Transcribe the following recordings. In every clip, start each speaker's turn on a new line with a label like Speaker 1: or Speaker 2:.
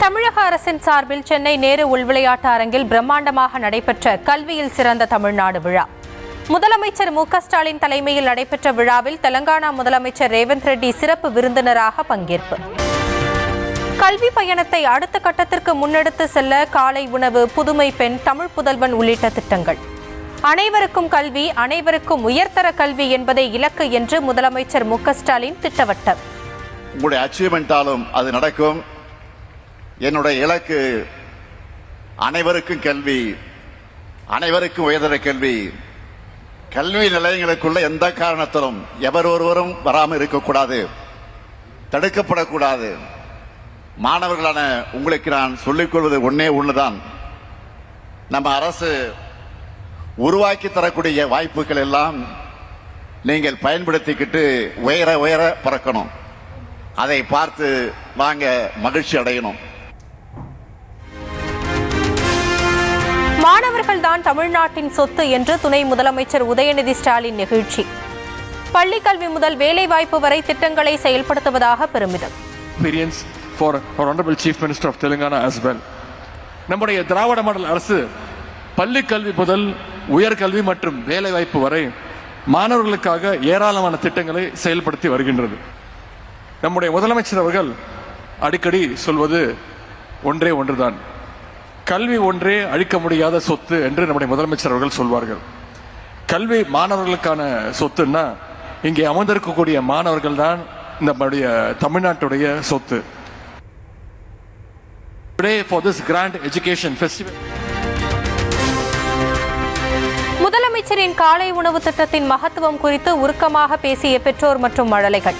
Speaker 1: தமிழக அரசின் சார்பில் சென்னை நேரு உள்விளையாட்டு அரங்கில் பிரம்மாண்டமாக நடைபெற்ற கல்வியில் சிறந்த தமிழ்நாடு விழா. முதலமைச்சர் மு.க.ஸ்டாலின் தலைமையில் நடைபெற்ற விழாவில் தெலங்கானா முதலமைச்சர் ரேவந்த் ரெட்டி சிறப்பு விருந்தினராக பங்கேற்பு. கல்வி பயணத்தை அடுத்த கட்டத்திற்கு முன்னெடுத்து செல்ல காலை உணவு, புதுமை பெண், தமிழ் புதல்வன் உள்ளிட்ட திட்டங்கள். அனைவருக்கும் கல்வி, அனைவருக்கும் உயர்தர கல்வி என்பதே இலக்கு என்று முதலமைச்சர் மு.க.ஸ்டாலின் திட்டவட்டம்.
Speaker 2: உங்களுடைய அச்சீவ்மெண்டாலும் அது நடக்கும். என்னுடைய இலக்கு அனைவருக்கும் கல்வி, அனைவருக்கும் உயர்தர கல்வி. கல்வி நிலையங்களுக்குள்ள எந்த காரணத்திலும் எவர் ஒருவரும் வராமல் இருக்கக்கூடாது, தடுக்கப்படக்கூடாது. மாணவர்களான உங்களுக்கு நான் சொல்லிக் கொள்வது ஒண்ணுதான், நம்ம அரசு உருவாக்கி தரக்கூடிய வாய்ப்புகள் எல்லாம் நீங்கள் பயன்படுத்திக்கிட்டு உயர உயர பறக்கணும். அதை பார்த்து வாங்க மகிழ்ச்சி அடையணும்.
Speaker 1: மாணவர்கள் தான் தமிழ்நாட்டின் சொத்து என்று துணை முதலமைச்சர் உதயநிதி ஸ்டாலின் நெகிழ்ச்சி. பள்ளி கல்வி முதல் வேலைவாய்ப்பு வரை திட்டங்களை செயல்படுத்துவதாக பெருமிதம்.
Speaker 3: For Honorable Chief Minister of Telangana as well. நம்முடைய திராவிட மாடல் அரசு பள்ளி கல்வி முதல் உயர்கல்வி மற்றும் வேலைவாய்ப்பு வரை மாணவர்களுக்காக ஏராளமான திட்டங்களை செயல்படுத்தி வருகின்றது. நம்முடைய முதலமைச்சர் அவர்கள் அடிக்கடி சொல்வது ஒன்றே ஒன்றுதான், கல்வி ஒன்றே அழிக்க முடியாத சொத்து என்று நம்முடைய முதலமைச்சர் அவர்கள் சொல்வார்கள். கல்வி மாணவர்களுக்கான சொத்துன்னா இங்கே அமர்ந்திருக்கக்கூடிய மாணவர்கள் தான் நம்முடைய தமிழ்நாட்டுடைய சொத்து. For this grand education festival.
Speaker 1: முதலமைச்சரின் காலை உணவு திட்டத்தின் மகத்துவம் குறித்து உருக்கமாக பேசிய பெற்றோர் மற்றும் மழலைகள்.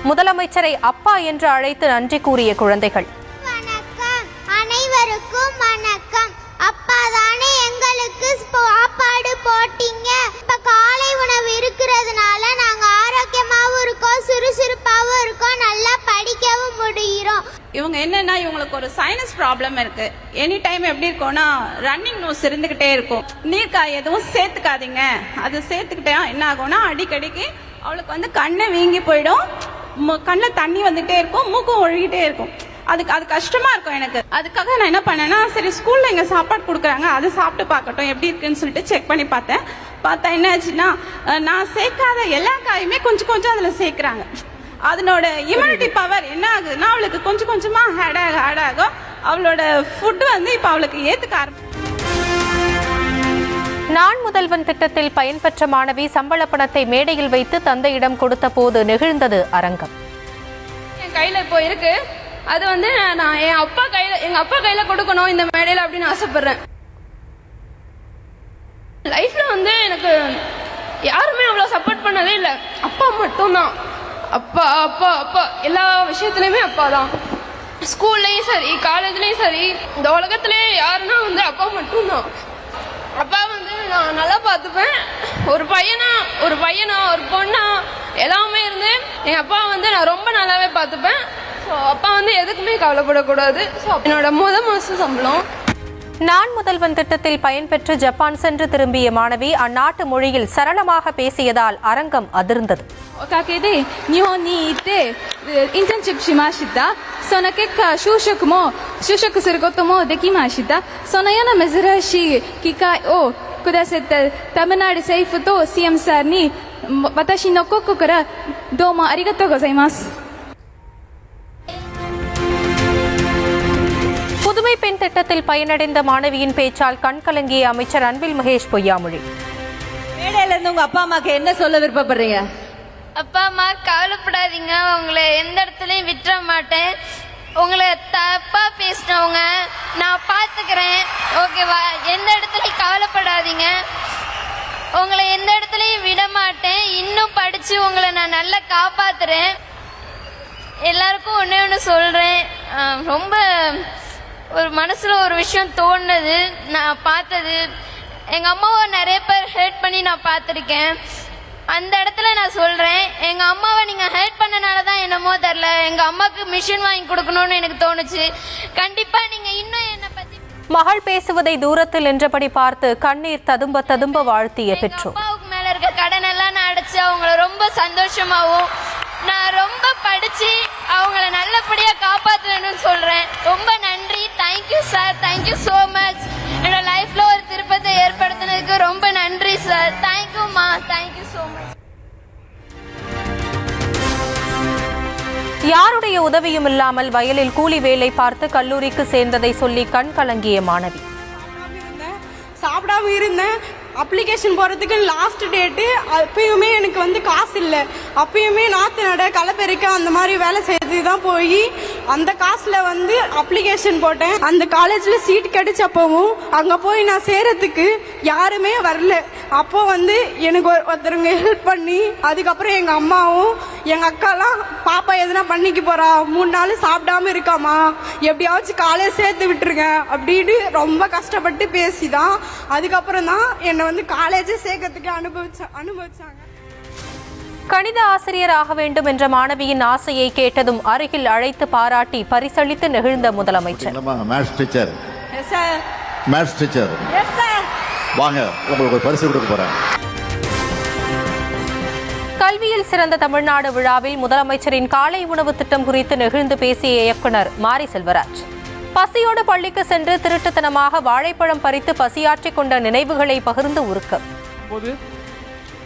Speaker 1: முதலமைச்சரை அப்பா என்று அழைத்து நன்றி கூறிய குழந்தைகள்.
Speaker 4: வணக்கம், அனைவருக்கும் வணக்கம். அப்பா தானே எங்களுக்கு சாப்பாடு போட்டீங்க. இப்ப காலை உணவு இருக்கிறதுனால நாங்க ஆரோக்கியமாவும் இருக்கோம், சுறுசுறுப்பாவும் இருக்கோம், நல்லா படிக்கவும் முடிகிறோம்.
Speaker 5: இவங்க என்னன்னா, இவங்களுக்கு ஒரு சைனஸ் ப்ராப்ளம் இருக்கு. எனி டைம் எப்படி இருக்கும்னா ரன்னிங் நோஸ் இருந்துகிட்டே இருக்கும். நீர்க்காய் எதுவும் சேர்த்துக்காதீங்க, அது சேர்த்துக்கிட்டே என்ன ஆகும்னா அடிக்கடிக்கு அவளுக்கு வந்து கண்ணை வீங்கி போயிடும், கண்ணில் தண்ணி வந்துட்டே இருக்கும், மூக்கும் ஒழுகிட்டே இருக்கும். அது கஷ்டமா இருக்கும் எனக்கு. அதுக்காக நான் என்ன பண்ணேன்னா, சரி ஸ்கூல்ல இங்க சாப்பாடு கொடுக்குறாங்க, அதை சாப்பிட்டு பார்க்கட்டும் எப்படி இருக்குன்னு சொல்லிட்டு செக் பண்ணி பார்த்தா என்ன ஆச்சுன்னா, நான் சேர்க்காத எல்லா காயுமே கொஞ்சம் கொஞ்சம் அதுல சேர்க்கிறாங்க. அதனோட இம்யூனிட்டி பவர் என்ன ஆகுதுன்னா அவளுக்கு கொஞ்சம் கொஞ்சமா ஆட் ஆகும். அவளோட ஃபுட் வந்து இப்ப அவளுக்கு ஏத்துக்க
Speaker 1: நான் முதல்வன் திட்டத்தில் பயன்பெற்ற மாணவி சம்பள பணத்தை மேடையில் வைத்து தந்தையிடம் கொடுத்த போது நெகிழ்ந்தது அரங்கம்.
Speaker 6: என் கையில இப்போ இருக்கு, அது வந்து நான் எங்க அப்பா கையில கொடுக்கணும் இந்த மேடையில அப்படின்னு ஆசைப்படுறேன். லைஃப்ல வந்து எனக்கு யாருமே அவ்வளவு சப்போர்ட் பண்ணதே இல்லை, அப்பா மட்டும்தான். அப்பா அப்பா அப்பா எல்லா விஷயத்துலயுமே அப்பா தான். ஸ்கூல்லையும் சரி, காலேஜ்லயும் சரி, இந்த உலகத்திலேயே யாருன்னா வந்து அப்பா மட்டும்தான். அப்பா வந்து நான் நல்லா பார்த்துப்பேன். ஒரு பையனா ஒரு பொண்ணா எல்லாமே இருந்து என் அப்பா வந்து நான் ரொம்ப நல்லாவே பார்த்துப்பேன். ஸோ அப்பா வந்து எதுக்குமே கவலைப்படக்கூடாது. ஸோ என்னோட மாசம் சம்பளம்.
Speaker 1: நான் முதல்வன் திட்டத்தில் பயன்பெற்று ஜப்பான் சென்று திரும்பிய மாணவி அந்நாட்டு மொழியில் சரளமாக பேசியதால் அரங்கம் அதிர்ந்தது.
Speaker 6: おかげで日本に行ってインターンシップしました。その結果就職することもできました。そのような珍しい機会をくださったタミナル政府と CM さんに私の心からどうもありがとうございます。
Speaker 1: புதுமை பெண் திட்டத்தில் பயனடைந்த மாணவியின் பேச்சால் கண்கலங்கிய அமைச்சர் அன்பில் மகேஷ் பொய்யாமொழி.
Speaker 7: மேடையில இருந்து உங்க அப்பா அம்மாக்கு என்ன சொல்ல விருப்பப்படுறீங்க?
Speaker 8: அப்பா அம்மா கவலைப்படாதீங்க, உங்களை எந்த இடத்துலையும் விட்டுற மாட்டேன். உங்களை தப்பா பேசினவங்க நான் பார்த்துக்கிறேன், ஓகேவா? எந்த இடத்துலையும் கவலைப்படாதீங்க, உங்களை எந்த இடத்துலையும் விட மாட்டேன். இன்னும் படிச்சு உங்களை நான் நல்லா காப்பாத்துறேன். எல்லாருக்கும் ஒன்று சொல்றேன், ரொம்ப ஒரு மனசுல ஒரு விஷயம் தோணுது. நான் பார்த்தது எங்க அம்மாவை நிறைய பேர் ஹெல்ப் பண்ணி நான் பார்த்துருக்கேன். அந்த இடத்துல நான் சொல்றேன், எங்க அம்மாவை நீங்க ஹெல்ப் பண்ணனாலதான் என்னமோ தெரியல, எங்க அம்மாக்கு மிஷின் வாங்கி கொடுக்கணும்னு எனக்கு தோணுச்சு. கண்டிப்பா நீங்க இன்னும் என்ன பத்தி.
Speaker 1: மகள் பேசுவதை தூரத்தில் நின்றபடி பார்த்து கண்ணீர் ததும்ப ததும்ப வாழ்த்திய பெற்றோர்.
Speaker 8: அப்பாவுக்கு மேல இருக்க கடன் எல்லாம் நான் அடைச்சு அவங்கள ரொம்ப சந்தோஷமாவும் நான் ரொம்ப படிச்சு அவங்கள நல்லபடியா காப்பாற்றணும்னு சொல்றேன். ரொம்ப நன்றி. Thank you so much. என்னோட லைஃப்ல ஒரு திருப்பத்தை ஏற்படுத்தினதுக்கு ரொம்ப நன்றி சார். தேங்க்யூம்மா, தேங்க்யூ ஸோ மச்.
Speaker 1: யாருடைய உதவியும் இல்லாமல் வயலில் கூலி வேலை பார்த்து கல்லூரிக்கு சேர்ந்ததை சொல்லி கண் கலங்கிய மாணவி.
Speaker 9: சாப்பிடாம இருந்தேன். அப்ளிகேஷன் போகிறதுக்கு லாஸ்ட் டேட்டு. அப்பயுமே எனக்கு வந்து காசு இல்லை. அப்பயுமே நாற்று நட, களப்பெருக்க அந்த மாதிரி வேலை செய்து தான் போய் அந்த காசில் வந்து அப்ளிகேஷன் போட்டேன். அந்த காலேஜில் சீட் கிடைச்சப்பவும் அங்கே போய் நான் சேரத்துக்கு யாருமே வரல. அப்போ வந்து எனக்கு ஒருத்தருங்க ஹெல்ப் பண்ணி, அதுக்கப்புறம் எங்கள் அம்மாவும் எங்கள் அக்காலாம் பாப்பா எதுனா பண்ணிக்க போகிறா, 3 நாள் சாப்பிடாம இருக்காமா, எப்படியாச்சும் காலேஜ் சேர்த்து விட்டுருங்க அப்படின்னு ரொம்ப கஷ்டப்பட்டு பேசி தான் அதுக்கப்புறம் தான் என்னை வந்து காலேஜே சேர்க்கறதுக்கு அனுபவிச்சாங்க.
Speaker 1: கணித ஆசிரியர் ஆக வேண்டும் என்ற மாணவியின் ஆசையை கேட்டதும் அருகில் அழைத்து பாராட்டி பரிசளித்து நெகிழ்ந்த முதலமைச்சர்.
Speaker 2: வாங்க, உங்களுக்கு ஒரு பரிசு கொடுக்க போறேன்.
Speaker 1: கல்வியில் சிறந்த தமிழ்நாடு விழாவில் முதலமைச்சரின் காலை உணவு திட்டம் குறித்து நெகிழ்ந்து பேசிய இயக்குனர் மாரி செல்வராஜ், பசியோடு பள்ளிக்கு சென்று திருட்டுத்தனமாக வாழைப்பழம் பறித்து பசியாற்றிக் கொண்ட நினைவுகளை பகிர்ந்து உருக்க
Speaker 10: போது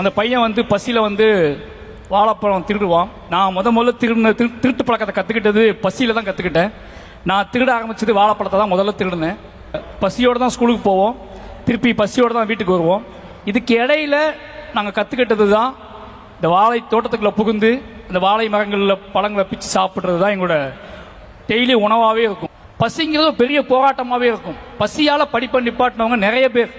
Speaker 10: அந்த பையன் வந்து பசியில் வந்து வாழைப்பழம் திருடுவான். நான் முதல்ல திருட்டு பழக்கத்தை கற்றுக்கிட்டது பசியில் தான் கற்றுக்கிட்டேன். நான் திருட ஆரம்பிச்சது வாழைப்பழத்தை தான் முதல்ல திருடினேன். பசியோடு தான் ஸ்கூலுக்கு போவோம், திருப்பி பசியோடு தான் வீட்டுக்கு வருவோம். இதுக்கு இடையில நாங்கள் கற்றுக்கிட்டது தான் இந்த வாழை தோட்டத்துக்குள்ளே புகுந்து அந்த வாழை மரங்களில் பழங்களை பிச்சு சாப்பிட்றது தான் எங்களோட டெய்லி உணவாகவே இருக்கும். பசிங்கிறது பெரிய போராட்டமாகவே இருக்கும். பசியால் படிப்பை நிப்பாட்டினவங்க நிறைய பேர்.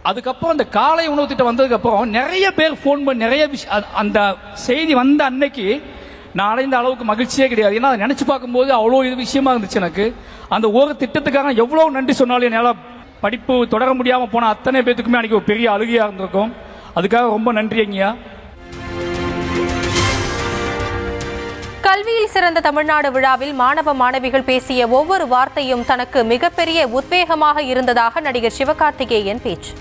Speaker 10: அதுக்கப்புறம் அந்த காலை உணவு திட்டம் வந்ததுக்கப்புறம் நிறைய பேர் ஃபோன் பண்ணி நிறைய விஷயம், அந்த செய்தி வந்த அன்னைக்கு நான் அடைந்த அளவுக்கு மகிழ்ச்சியே கிடையாது. ஏன்னா அதை நினச்சி பார்க்கும்போது அவ்வளோ இது விஷயமா இருந்துச்சு எனக்கு. அந்த ஒரு திட்டத்துக்காக எவ்வளோ நன்றி சொன்னாலும் என்னால் படிப்பு தொடர முடியாமல் போன அத்தனை பேத்துக்குமே அன்றைக்கி ஒரு பெரிய அழுகையாக இருந்திருக்கும். அதுக்காக ரொம்ப நன்றி ஐயா.
Speaker 1: கல்வியில் சிறந்த தமிழ்நாடு விழாவில் மாணவ மாணவிகள் பேசிய ஒவ்வொரு வார்த்தையும் தனக்கு மிகப்பெரிய உத்வேகமாக இருந்ததாக நடிகர் சிவகார்த்திகேயன் பேச்சு.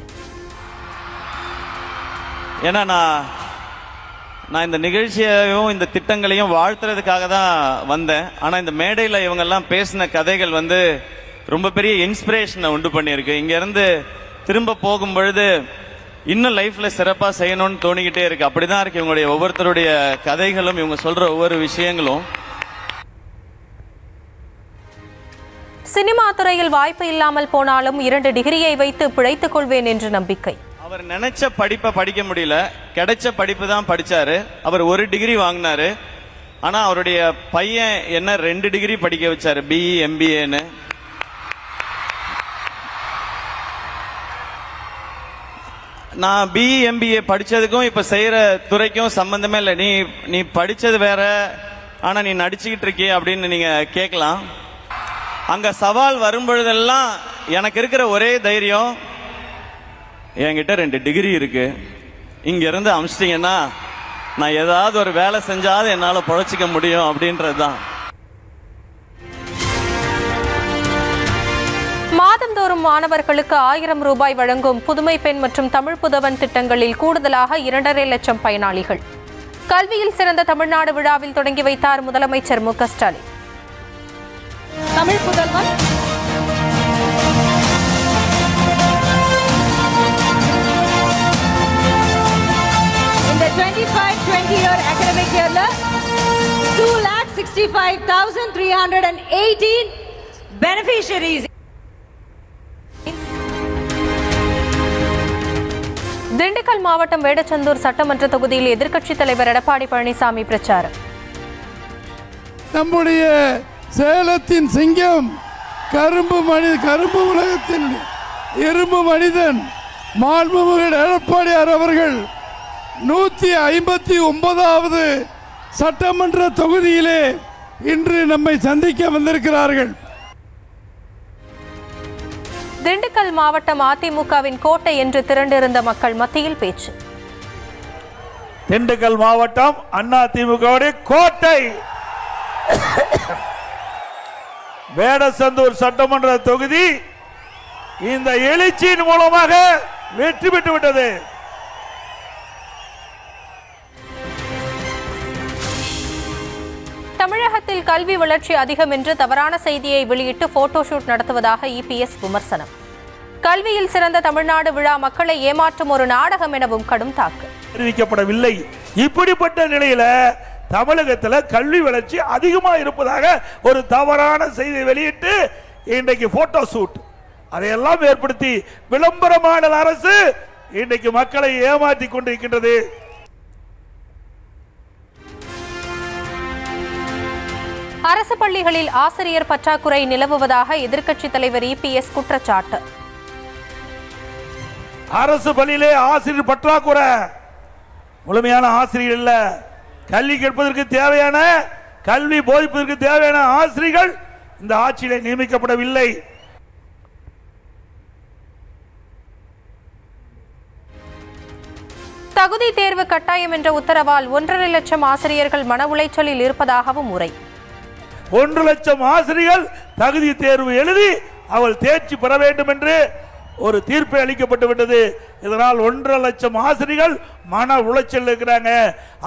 Speaker 11: ஏன்னா நான் இந்த நிகழ்ச்சியையும் இந்த திட்டங்களையும் வாழ்த்துறதுக்காக தான் வந்தேன். ஆனால் இந்த மேடையில் இவங்கெல்லாம் பேசின கதைகள் வந்து ரொம்ப பெரிய இன்ஸ்பிரேஷனை உண்டு பண்ணியிருக்கு. இங்கேருந்து திரும்ப போகும் பொழுது இன்னும் லைஃப்ல சிறப்பாக செய்யணும்னு தோணிக்கிட்டே இருக்கு. அப்படிதான் இருக்கு இவங்களுடைய ஒவ்வொருத்தருடைய கதைகளும், இவங்க சொல்ற ஒவ்வொரு விஷயங்களும்.
Speaker 1: சினிமா துறையில் வாய்ப்பு இல்லாமல் போனாலும் 2 டிகிரியை வைத்து பிழைத்துக் கொள்வேன் என்று நம்பிக்கை.
Speaker 11: அவர் நினைச்ச படிப்பை படிக்க முடியல, கிடைச்ச படிப்பு தான் படிச்சாரு. அவர் 1 டிகிரி வாங்கினாரு. ஆனா அவருடைய பையன் என்ன 2 டிகிரி படிக்க வச்சாரு, பிஇ MBAன்னு. நான் பிஇ MBA படிச்சதுக்கும் இப்ப செய்யற துறைக்கும் சம்பந்தமே இல்லை. நீ படிச்சது வேற, ஆனா நீ நடிச்சுக்கிட்டு இருக்கிய அப்படின்னு நீங்க கேட்கலாம். அங்க சவால் வரும்பொழுதெல்லாம் எனக்கு இருக்கிற ஒரே தைரியம், என்கிட்ட 2 டிகிரி இருக்கு, இங்க இருந்து அமிச்சிட்டீங்கன்னா நான் ஏதாவது ஒரு வேலை செஞ்சாவது என்னால பொழைச்சிக்க முடியும் அப்படின்றது தான்.
Speaker 1: மாதந்தோறும் மாணவர்களுக்கு 1000 ரூபாய் வழங்கும் புதுமை பெண் மற்றும் தமிழ் புதவன் திட்டங்களில் கூடுதலாக 2.5 லட்சம் பயனாளிகள். கல்வியில் சிறந்த தமிழ்நாடு விழாவில் தொடங்கி வைத்தார் முதலமைச்சர் மு க ஸ்டாலின்.
Speaker 7: தமிழ் புதல்வன் இந்த 25-20 year academic yearல 2,65,318 beneficiaries.
Speaker 1: திண்டுக்கல் மாவட்டம் வேடச்சந்தூர் சட்டமன்ற தொகுதியில் எதிர்க்கட்சித் தலைவர் எடப்பாடி பழனிசாமி பிரச்சாரம்.
Speaker 12: நம்முடைய சேலத்தின் சிங்கம், கரும்பு உலகத்தின் இரும்பு மனிதன் மாண்புமிகு எடப்பாடியார் அவர்கள் 159வது சட்டமன்ற தொகுதியிலே இன்று நம்மை சந்திக்க வந்திருக்கிறார்கள்.
Speaker 1: திண்டுக்கல் மாவட்டம் அதிமுகவின் கோட்டை என்று திரண்டிருந்த மக்கள் மத்தியில் பேச்சு.
Speaker 13: திண்டுக்கல் மாவட்டம் அதிமுகவுடைய கோட்டை வேடசந்தூர் சட்டமன்ற தொகுதி இந்த எழுச்சியின் மூலமாக வெற்றி பெற்று விட்டது.
Speaker 1: தமிழகத்தில் கல்வி வளர்ச்சி அதிகம் என்று தவறான செய்தியை வெளியிட்டு போட்டோஷூட் நடத்துவதாக இபிஎஸ் விமர்சனம். கல்வியில் சிறந்த தமிழ்நாடு விழா மக்களை ஏமாற்றும் ஒரு நாடகம் எனவும் கடும் தாக்கு.
Speaker 13: அறிவிக்கப்படவில்லை. இப்படிப்பட்ட நிலையில தமிழகத்தில் கல்வி வளர்ச்சி அதிகமாக இருப்பதாக ஒரு தவறான செய்தி வெளியிட்டு இன்றைக்கு போட்டோ ஷூட் அதையெல்லாம் ஏற்படுத்தி விளம்பரமான அரசு இன்றைக்கு மக்களை ஏமாற்றி கொண்டிருக்கின்றது.
Speaker 1: அரசு பள்ளிகளில் ஆசிரியர் பற்றாக்குறை நிலவுவதாக எதிர்க்கட்சித் தலைவர் இபிஎஸ் குற்றச்சாட்டு.
Speaker 13: அரசு பள்ளியிலே ஆசிரியர் பற்றாக்குறை, முழுமையான ஆசிரியர் இல்ல. கல்வி கேட்பதற்கு தேவையான கல்வி போதிப்பதற்கு தேவையான ஆசிரியர்கள் இந்த ஆட்சியிலே நியமிக்கப்படவில்லை.
Speaker 1: தகுதி தேர்வு கட்டாயம் என்ற உத்தரவால் 1.5 லட்சம் ஆசிரியர்கள் மன உளைச்சலில் இருப்பதாகவும் உரை.
Speaker 13: 1 லட்சம் ஆசிரியர்கள் தகுதி தேர்வு எழுதி அவள் தேர்ச்சி பெற வேண்டும் என்று ஒரு தீர்ப்பு அளிக்கப்பட்டு விட்டது. இதனால் 1.5 லட்சம் ஆசிரியர்கள் மன உளைச்சல் இருக்கிறாங்க.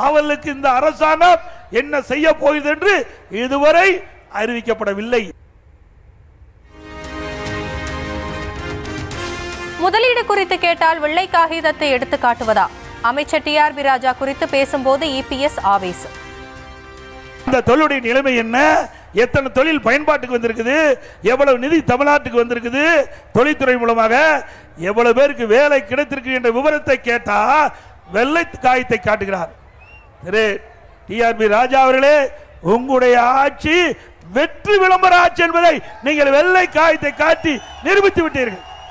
Speaker 13: அவர்களுக்கு இந்த அரசாங்கம் என்ன செய்ய போகிறது என்று இதுவரை அறிவிக்கப்படவில்லை.
Speaker 1: முதலீடு குறித்து கேட்டால் வெள்ளை காகிதத்தை எடுத்து காட்டுவதா? அமைச்சர் டிஆர்பி ராஜா குறித்து பேசும்போது இபிஎஸ் ஆவேசம்.
Speaker 13: இந்த தொழிலுடைய நிலைமை என்ன? எத்தனை தொழில் பயன்பாட்டுக்கு வந்திருக்குது? எவ்வளவு நிதி தமிழ்நாட்டுக்கு வந்திருக்குது? தொழில்துறை மூலமாக எவ்வளவு பேருக்கு வேலை கிடைத்திருக்கு என்ற விவரத்தை கேட்டா வெள்ளை காயத்தை காட்டுகிறார். திரு டிஆர்பி ராஜா அவர்களே, உங்களுடைய ஆட்சி வெற்றி விளம்பர ஆட்சி என்பதை நீங்கள் வெள்ளை காயத்தை காட்டி நிரூபித்து விட்டீர்கள்.